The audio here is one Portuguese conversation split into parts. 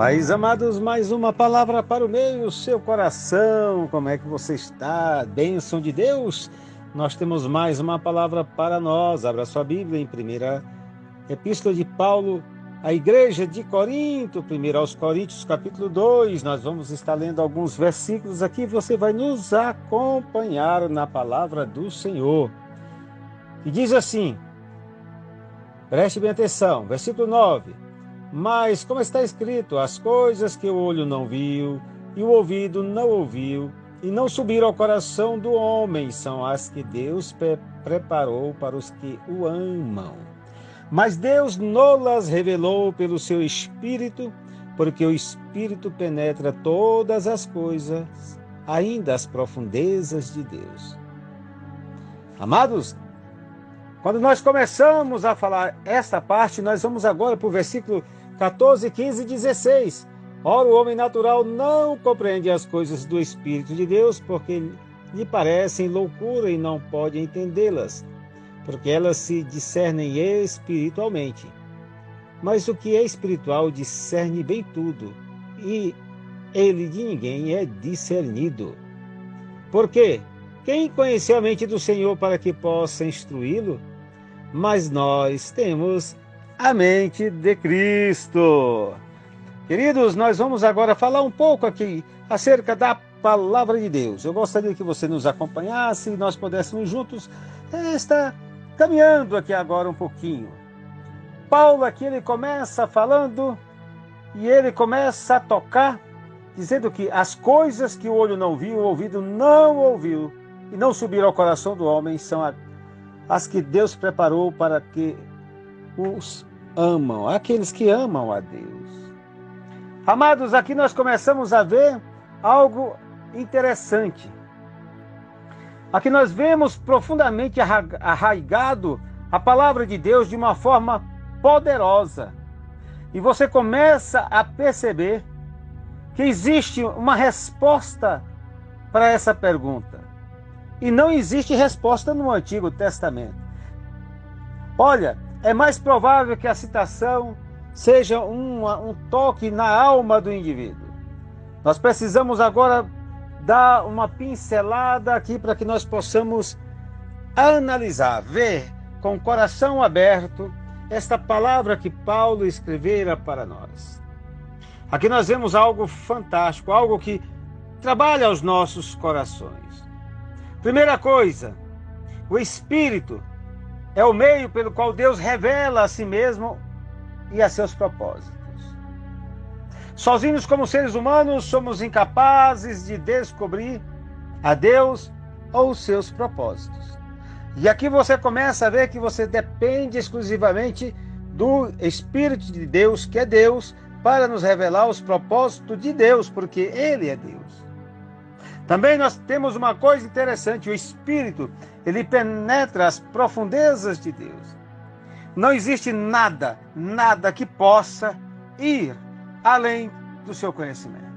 Pais amados, mais uma palavra para o meio, seu coração. Como é que você está? Bênção de Deus. Nós temos mais uma palavra para nós. Abra sua Bíblia em primeira Epístola de Paulo à Igreja de Corinto, 1 aos Coríntios, capítulo 2. Nós vamos estar lendo alguns versículos aqui. Você vai nos acompanhar na palavra do Senhor. E diz assim, preste bem atenção, versículo 9. Mas, como está escrito, as coisas que o olho não viu, e o ouvido não ouviu, e não subiram ao coração do homem, são as que Deus preparou para os que o amam. Mas Deus não-las revelou pelo seu Espírito, porque o Espírito penetra todas as coisas, ainda as profundezas de Deus. Amados, quando nós começamos a falar esta parte, nós vamos agora para o versículo 14, 15 e 16. Ora, o homem natural não compreende as coisas do Espírito de Deus, porque lhe parecem loucura e não pode entendê-las, porque elas se discernem espiritualmente. Mas o que é espiritual discerne bem tudo, e ele de ninguém é discernido. Porque quem conheceu a mente do Senhor para que possa instruí-lo? Mas nós temos a mente de Cristo. Queridos, nós vamos agora falar um pouco aqui acerca da palavra de Deus. Eu gostaria que você nos acompanhasse e nós pudéssemos juntos estar caminhando aqui agora um pouquinho. Paulo aqui, ele começa falando e ele começa a tocar, dizendo que as coisas que o olho não viu, o ouvido não ouviu e não subiram ao coração do homem são as que Deus preparou para que os amam, aqueles que amam a Deus. Amados, aqui nós começamos a ver algo interessante. Aqui nós vemos profundamente arraigado a palavra de Deus de uma forma poderosa. E você começa a perceber que existe uma resposta para essa pergunta. E não existe resposta no Antigo Testamento. Olha, é mais provável que a citação seja um toque na alma do indivíduo. Nós precisamos agora dar uma pincelada aqui para que nós possamos analisar, ver com o coração aberto esta palavra que Paulo escrevera para nós. Aqui nós vemos algo fantástico, algo que trabalha os nossos corações. Primeira coisa, o Espírito é o meio pelo qual Deus revela a si mesmo e a seus propósitos. Sozinhos como seres humanos, somos incapazes de descobrir a Deus ou os seus propósitos. E aqui você começa a ver que você depende exclusivamente do Espírito de Deus, que é Deus, para nos revelar os propósitos de Deus, porque Ele é Deus. Também nós temos uma coisa interessante, o Espírito, ele penetra as profundezas de Deus. Não existe nada que possa ir além do seu conhecimento.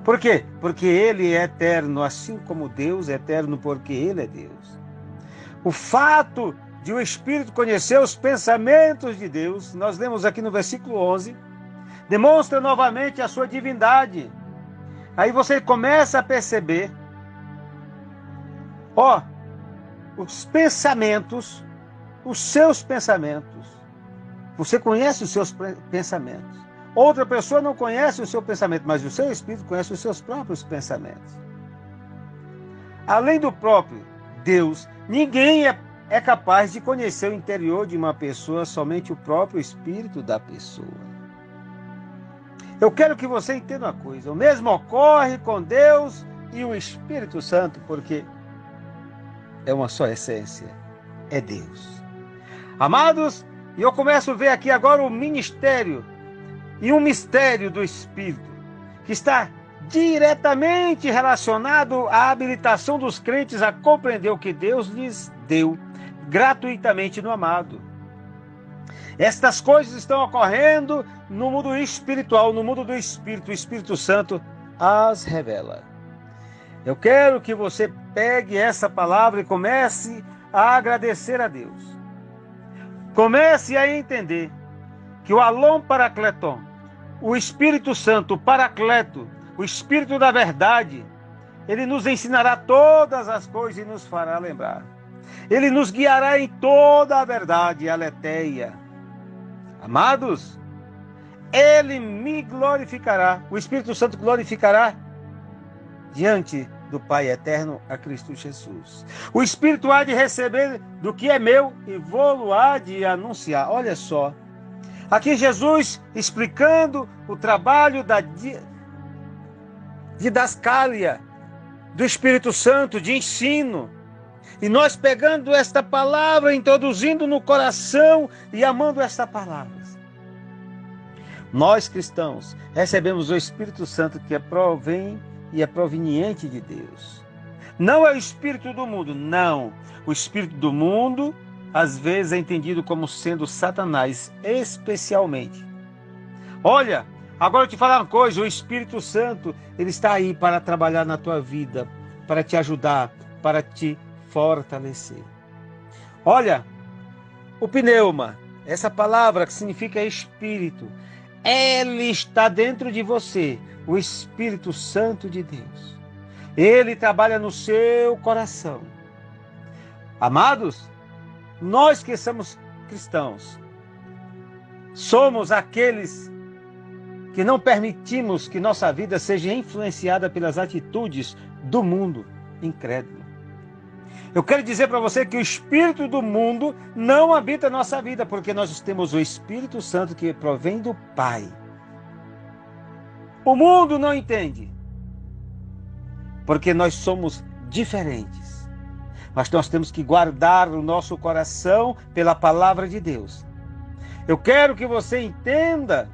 Por quê? Porque Ele é eterno, assim como Deus é eterno, porque Ele é Deus. O fato de o Espírito conhecer os pensamentos de Deus, nós lemos aqui no versículo 11, demonstra novamente a sua divindade. Aí você começa a perceber, os pensamentos, os seus pensamentos. Você conhece os seus pensamentos. Outra pessoa não conhece o seu pensamento, mas o seu Espírito conhece os seus próprios pensamentos. Além do próprio Deus, ninguém é capaz de conhecer o interior de uma pessoa, somente o próprio Espírito da pessoa. Eu quero que você entenda uma coisa, o mesmo ocorre com Deus e o Espírito Santo, porque é uma só essência, é Deus. Amados, e eu começo a ver aqui agora o ministério e um mistério do Espírito, que está diretamente relacionado à habilitação dos crentes a compreender o que Deus lhes deu gratuitamente no amado. Estas coisas estão ocorrendo no mundo espiritual, no mundo do Espírito. O Espírito Santo as revela. Eu quero que você pegue essa palavra e comece a agradecer a Deus. Comece a entender que o Alon Paracleton, o Espírito Santo, o Paracleto, o Espírito da verdade, ele nos ensinará todas as coisas e nos fará lembrar. Ele nos guiará em toda a verdade, aletheia. Amados, ele me glorificará, o Espírito Santo glorificará diante do Pai eterno a Cristo Jesus. O Espírito há de receber do que é meu e vou-lo há de anunciar. Olha só, aqui Jesus explicando o trabalho da didascalia do Espírito Santo, de ensino. E nós pegando esta palavra, introduzindo no coração e amando esta palavra. Nós cristãos recebemos o Espírito Santo que provém e é proveniente de Deus. Não é o Espírito do mundo, não. O Espírito do mundo, às vezes, é entendido como sendo Satanás, especialmente. Olha, agora eu te falar uma coisa, o Espírito Santo, ele está aí para trabalhar na tua vida, para te ajudar, para te fortalecer. Olha, o pneuma, essa palavra que significa espírito, ele está dentro de você, o Espírito Santo de Deus. Ele trabalha no seu coração. Amados, nós que somos cristãos, somos aqueles que não permitimos que nossa vida seja influenciada pelas atitudes do mundo incrédulo. Eu quero dizer para você que o Espírito do mundo não habita a nossa vida, porque nós temos o Espírito Santo que provém do Pai. O mundo não entende, porque nós somos diferentes. Mas nós temos que guardar o nosso coração pela palavra de Deus. Eu quero que você entenda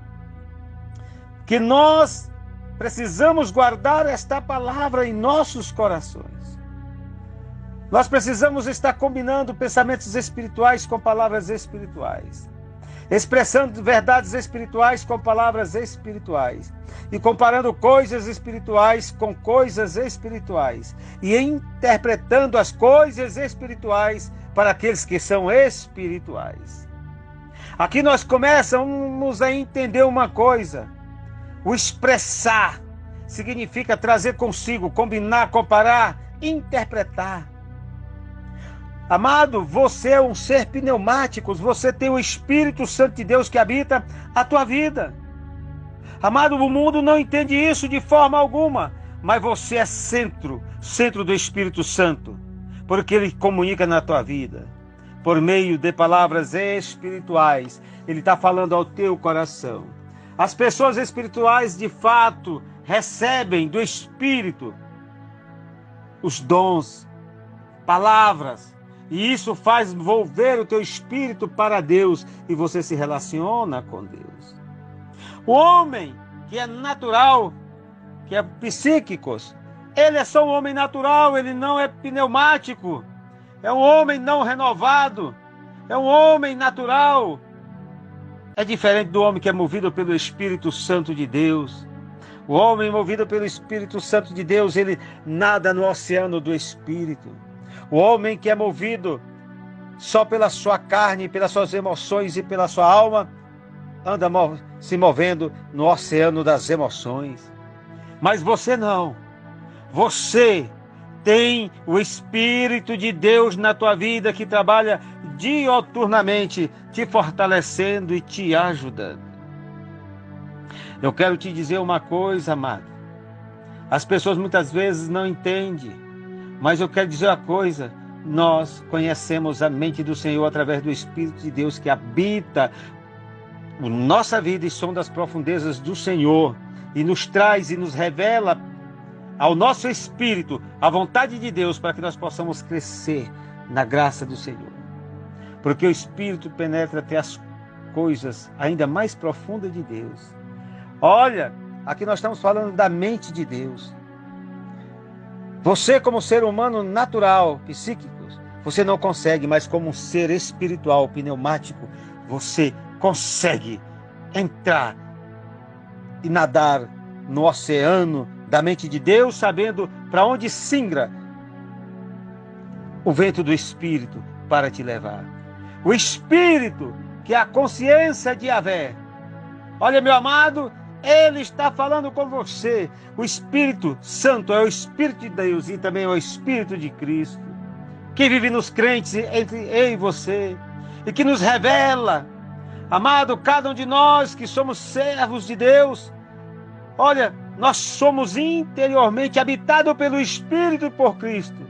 que nós precisamos guardar esta palavra em nossos corações. Nós precisamos estar combinando pensamentos espirituais com palavras espirituais, expressando verdades espirituais com palavras espirituais, e comparando coisas espirituais com coisas espirituais, e interpretando as coisas espirituais para aqueles que são espirituais. Aqui nós começamos a entender uma coisa: o expressar significa trazer consigo, combinar, comparar, interpretar. Amado, você é um ser pneumático, você tem o Espírito Santo de Deus que habita a tua vida. Amado, o mundo não entende isso de forma alguma, mas você é centro do Espírito Santo, porque ele comunica na tua vida, por meio de palavras espirituais. Ele está falando ao teu coração. As pessoas espirituais, de fato, recebem do Espírito os dons, palavras, e isso faz volver o teu espírito para Deus, e você se relaciona com Deus. O homem que é natural, que é psíquico, ele é só um homem natural, ele não é pneumático, é um homem não renovado, é um homem natural. É diferente do homem que é movido pelo Espírito Santo de Deus. O homem movido pelo Espírito Santo de Deus, ele nada no oceano do Espírito. O homem que é movido só pela sua carne, pelas suas emoções e pela sua alma, anda se movendo no oceano das emoções. Mas você não. Você tem o Espírito de Deus na tua vida que trabalha dioturnamente, te fortalecendo e te ajudando. Eu quero te dizer uma coisa, amado. As pessoas muitas vezes não entendem, mas eu quero dizer uma coisa: nós conhecemos a mente do Senhor através do Espírito de Deus que habita a nossa vida e sonda as profundezas do Senhor e nos traz e nos revela ao nosso espírito a vontade de Deus para que nós possamos crescer na graça do Senhor. Porque o Espírito penetra até as coisas ainda mais profundas de Deus. Olha, aqui nós estamos falando da mente de Deus. Você, como ser humano natural, psíquico, você não consegue, mas como um ser espiritual, pneumático, você consegue entrar e nadar no oceano da mente de Deus, sabendo para onde singra o vento do Espírito para te levar. O Espírito, que é a consciência de Yahvé. Olha, meu amado, Ele está falando com você. O Espírito Santo é o Espírito de Deus e também é o Espírito de Cristo, que vive nos crentes, entre eu e você, e que nos revela. Amado, cada um de nós que somos servos de Deus, olha, nós somos interiormente habitados pelo Espírito e por Cristo.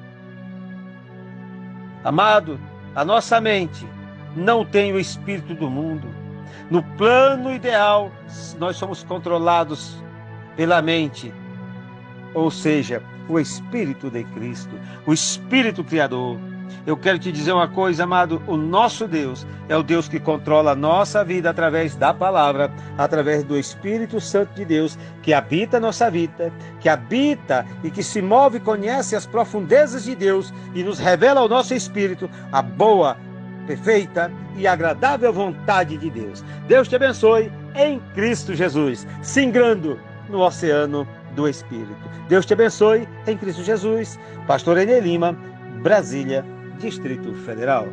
Amado, a nossa mente não tem o espírito do mundo. No plano ideal, nós somos controlados pela mente, ou seja, o Espírito de Cristo, o Espírito Criador. Eu quero te dizer uma coisa, amado, o nosso Deus é o Deus que controla a nossa vida através da palavra, através do Espírito Santo de Deus, que habita a nossa vida, que habita e que se move e conhece as profundezas de Deus e nos revela ao nosso espírito a boa, perfeita e agradável vontade de Deus. Deus te abençoe em Cristo Jesus, singrando no oceano do Espírito. Deus te abençoe em Cristo Jesus. Pastor Enê Lima, Brasília, Distrito Federal.